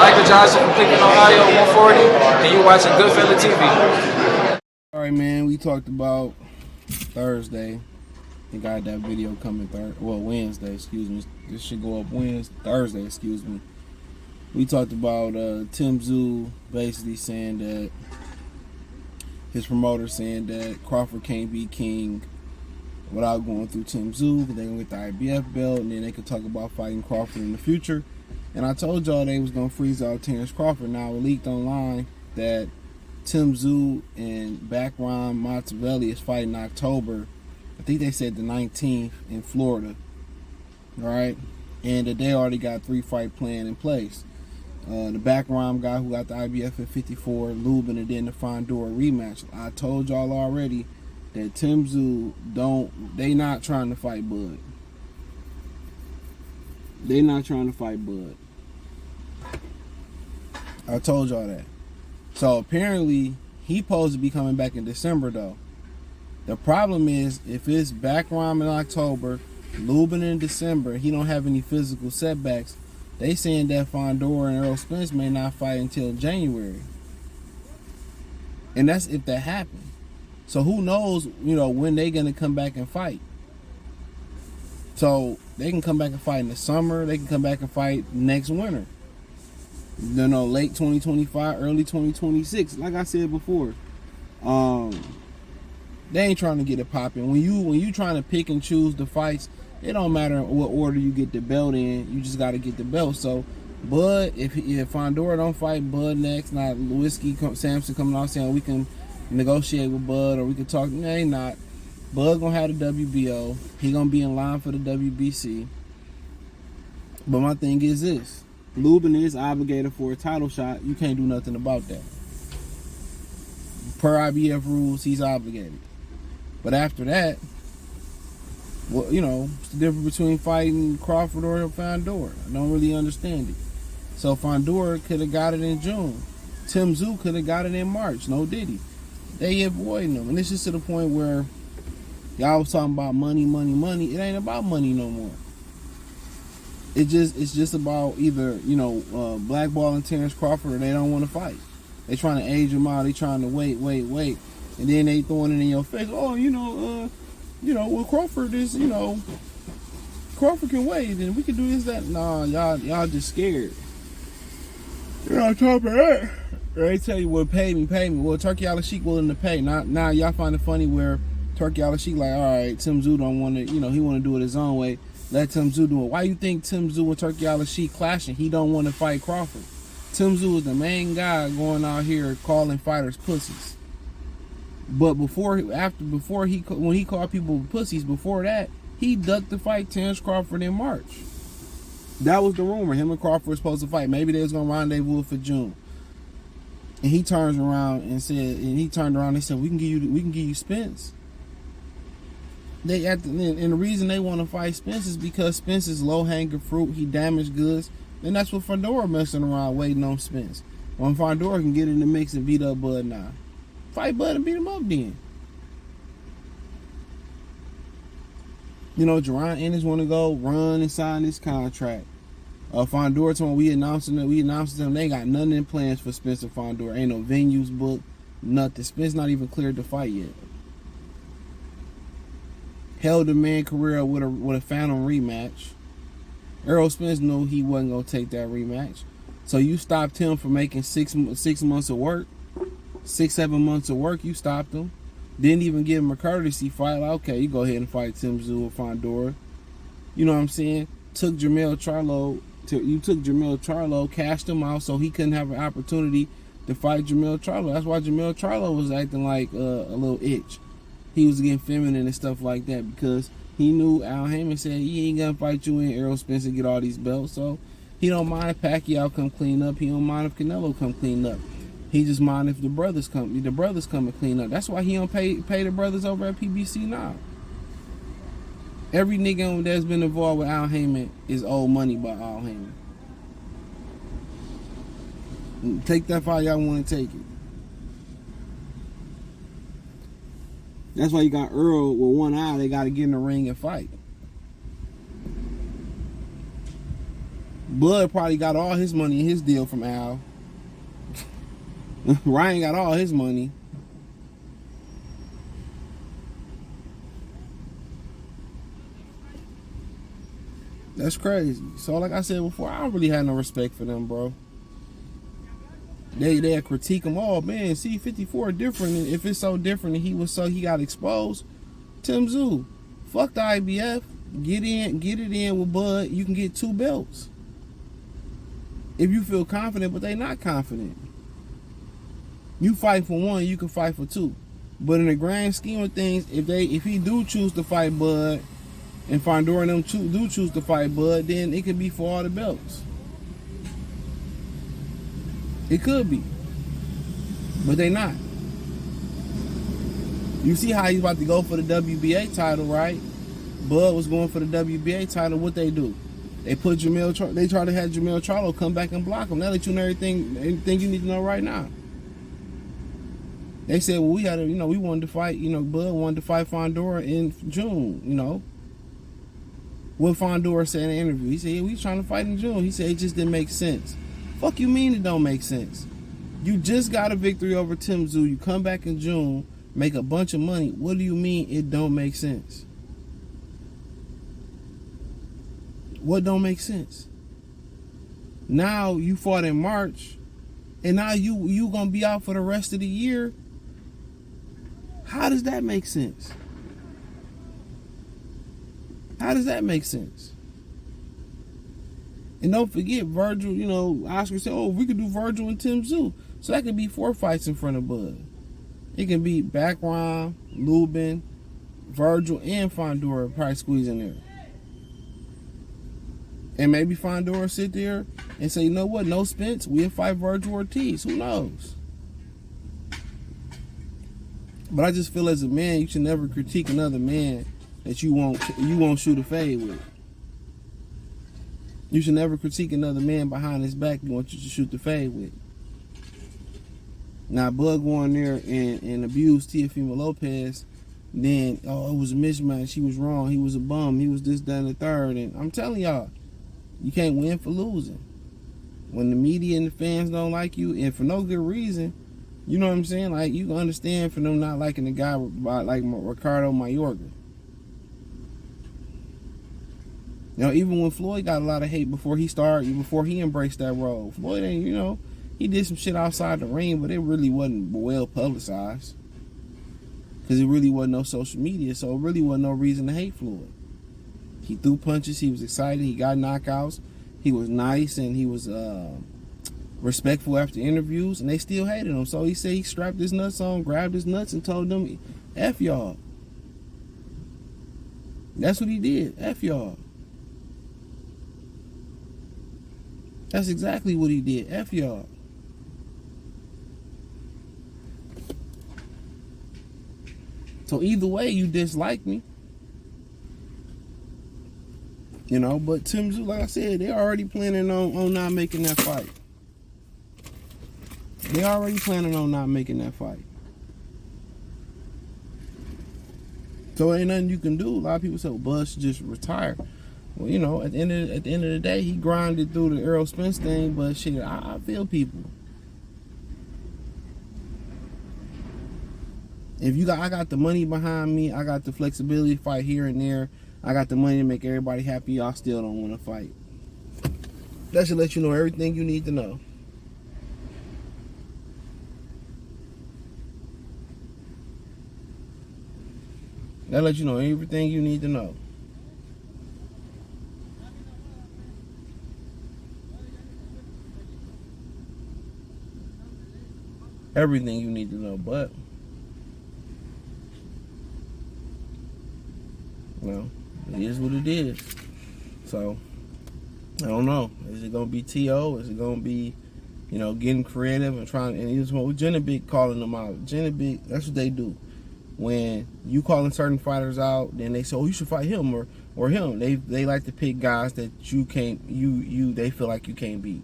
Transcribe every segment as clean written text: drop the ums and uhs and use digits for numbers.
Tiger Johnson from Cleveland, Ohio, 140, and you're watching Goodfella TV. All right, man, we talked about Thursday. I think I had that video coming Wednesday, excuse me. This should go up Thursday, excuse me. We talked about Tszyu basically saying that his promoter saying that Crawford can't be king without going through Tszyu, because they're going to get the IBF belt, and then they could talk about fighting Crawford in the future. And I told y'all they was going to freeze out Terence Crawford. Now, it leaked online that Tszyu and Backround Montevelli is fighting in October. I think they said the 19th in Florida. All right? And that they already got 3-fight plan in place. The Backround guy who got the IBF at 54, Lubin, and then the Fondora rematch. I told y'all already that Tszyu they not trying to fight Bud. They not trying to fight Bud. I told y'all that. So apparently he supposed to be coming back in December though. The problem is if it's Backround in October, Lubin in December, he don't have any physical setbacks. They saying that Fondora and Errol Spence may not fight until January. And that's if that happens. So who knows, when they gonna come back and fight. So they can come back and fight in the summer. They can come back and fight next winter. Late 2025, early 2026. Like I said before, they ain't trying to get it popping. When you trying to pick and choose the fights, it don't matter what order you get the belt in. You just got to get the belt. So Bud, if Fondora don't fight Bud next, not Whiskey Sampson coming out saying we can negotiate with Bud or we can talk. No, they not. Bud gonna have the WBO. He gonna be in line for the WBC. But my thing is this: Lubin is obligated for a title shot. You can't do nothing about that. Per IBF rules, he's obligated. But after that, well, it's the difference between fighting Crawford or Fondora. I don't really understand it. So Fondora could have got it in June. Tszyu could have got it in March. No diddy. They avoiding them. And this is to the point where y'all was talking about money. It ain't about money no more. It's just about either, blackballing Terence Crawford or they don't want to fight. They trying to age him out. They trying to wait. And then they throwing it in your face. Oh, well, Crawford is, Crawford can wait and we can do this, that. Nah, y'all just scared. On top of that, they tell you, well, pay me. Well, Turkey Al-Sheikh willing to pay. Now y'all find it funny where Turkey Al-Sheikh like, all right, Tszyu don't want to, he want to do it his own way. Let Tszyu do it. Why you think Tszyu and Turkey Al-Sheikh clashing? He don't want to fight Crawford. Tszyu is the main guy going out here calling fighters pussies. But when he called people pussies, before that, he ducked to fight Terence Crawford in March. That was the rumor. Him and Crawford were supposed to fight. Maybe they was gonna rendezvous for June. And he turns around and said, they said, we can give you Spence. And the reason they want to fight Spence is because Spence is low hanging fruit. He damaged goods, and that's what Fondora messing around waiting on Spence. When Fondora can get in the mix and beat up Bud now, fight Bud and beat him up then. Jerron Ennis want to go run and sign this contract. Fondora told me we announced them. They ain't got nothing in plans for Spence and Fondora. Ain't no venues booked, nothing. Spence not even cleared to fight yet. Held the man career with a phantom rematch. Errol Spence knew he wasn't gonna take that rematch, so you stopped him from making 6 months of work, 6-7 months of work. You stopped him. Didn't even give him a courtesy fight. Like, okay, you go ahead and fight Tszyu or Fondora. You know what I'm saying? Took Jermell Charlo, cashed him out so he couldn't have an opportunity to fight Jermell Charlo. That's why Jermell Charlo was acting like a little itch. He was getting feminine and stuff like that because he knew Al Heyman said he ain't gonna fight you and Errol Spence and get all these belts. So he don't mind if Pacquiao come clean up. He don't mind if Canelo come clean up. He just mind if the brothers come and clean up. That's why he don't pay the brothers over at PBC now. Every nigga that's been involved with Al Heyman is owed money by Al Heyman. Take that fight y'all want to take it. That's why you got Earl with one eye. They got to get in the ring and fight. Bud probably got all his money in his deal from Al. Ryan got all his money. That's crazy. So like I said before, I don't really have no respect for them, bro. They critique him. Oh man, C54 different. And if it's so different and he got exposed. Tszyu, fuck the IBF. Get it in with Bud. You can get 2 belts. If you feel confident, but they not confident. You fight for 1, you can fight for 2. But in the grand scheme of things, if he do choose to fight Bud, and Fandora and them do choose to fight Bud, then it could be for all the belts. It could be. But they not. You see how he's about to go for the WBA title, right? Bud was going for the WBA title. What they do? They put they try to have Jamel Charlo come back and block him. That let you know everything you need to know right now. They said, well, we wanted to fight, Bud wanted to fight Fandora in June, What Fandora said in the interview. He said, yeah, we trying to fight in June. He said it just didn't make sense. Fuck you mean it don't make sense? You just got a victory over Tszyu. You come back in June, make a bunch of money. What do you mean it don't make sense? What don't make sense? Now you fought in March, and now you gonna be out for the rest of the year. How does that make sense? How does that make sense? And don't forget, Virgil, Oscar said, oh, we could do Virgil and Tszyu. So that could be 4 fights in front of Bud. It can be Backron, Lubin, Virgil, and Fandora probably squeeze in there. And maybe Fandora sit there and say, you know what, no Spence, we'll fight Virgil Ortiz. Who knows? But I just feel as a man, you should never critique another man that you won't shoot a fade with. You should never critique another man behind his back you want you to shoot the fade with. Now, Bud going there and abuse Teofimo Lopez, then, it was a mismatch. He was wrong. He was a bum. He was this, that, and the third. And I'm telling y'all, you can't win for losing. When the media and the fans don't like you, and for no good reason, you know what I'm saying? Like, you can understand for them not liking the guy like Ricardo Mayorga. Even when Floyd got a lot of hate before he embraced that role. Floyd ain't, he did some shit outside the ring, but it really wasn't well publicized. Because it really wasn't no social media, so it really wasn't no reason to hate Floyd. He threw punches, he was excited, he got knockouts, he was nice, and he was respectful after interviews, and they still hated him. So he said he strapped his nuts on, grabbed his nuts, and told them, F y'all. That's what he did, F y'all. That's exactly what he did, F y'all. So either way, you dislike me. But Tszyu, like I said, they already planning on not making that fight. They already planning on not making that fight. So ain't nothing you can do. A lot of people say, well, Bud should just retire. Well, at the end of the day, he grinded through the Errol Spence thing, but shit, I feel people. I got the money behind me, I got the flexibility to fight here and there, I got the money to make everybody happy, y'all still don't want to fight. That should let you know everything you need to know. That lets you know everything you need to know. Everything you need to know, but it is what it is. So I don't know. Is it gonna be T.O.? Is it gonna be, getting creative and trying? And it's what Jennebick calling them out. Jennebick, that's what they do. When you calling certain fighters out, then they say, "Oh, you should fight him or him." They like to pick guys that you can't. They feel like you can't beat.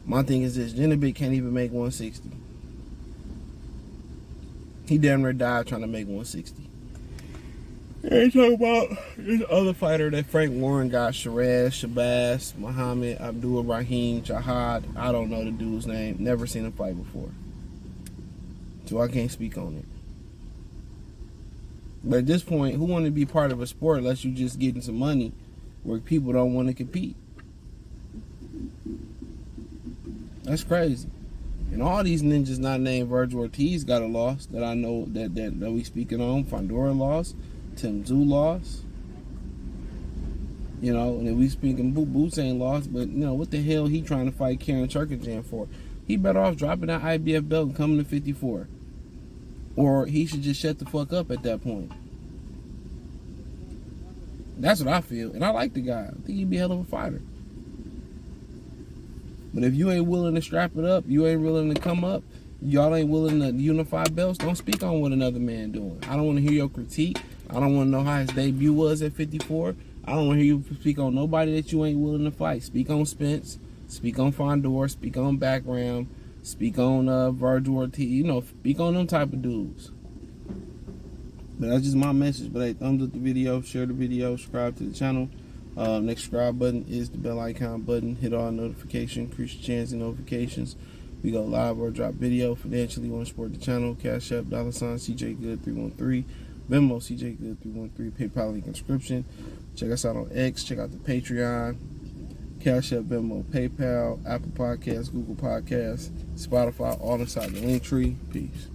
My thing is this: Jennebick can't even make 160. He damn near died trying to make 160. They talk about this other fighter that Frank Warren got, Shabazz Muhammad Abdul Rahim Jihad. I don't know the dude's name. Never seen him fight before, so I can't speak on it. But at this point, who want to be part of a sport unless you just getting some money where people don't want to compete? That's crazy. And all these ninjas not named Virgil Ortiz got a loss that I know that we speaking on. Fandora lost. Tszyu lost. You know, and then we speaking Boots ain't lost, but you know, what the hell he trying to fight Karen Cherkajan for? He better off dropping that IBF belt and coming to 54. Or he should just shut the fuck up at that point. That's what I feel. And I like the guy. I think he'd be a hell of a fighter. But if you ain't willing to strap it up, you ain't willing to come up, y'all ain't willing to unify belts, don't speak on what another man doing. I don't want to hear your critique. I don't want to know how his debut was at 54. I don't want to hear you speak on nobody that you ain't willing to fight. Speak on Spence. Speak on Fandor. Speak on Background. Speak on Virgil Ortiz. You know, speak on them type of dudes. But that's just my message. But hey, thumbs up the video, share the video, subscribe to the channel. Next subscribe button is the bell icon button. Hit all notifications, increase your chance of notifications. We go live or drop video. Financially, want to support the channel. Cash App, $ CJ Good 313. Venmo, CJ Good 313. PayPal link in description. Check us out on X. Check out the Patreon. Cash App, Venmo, PayPal, Apple Podcasts, Google Podcasts, Spotify, all inside the link tree. Peace.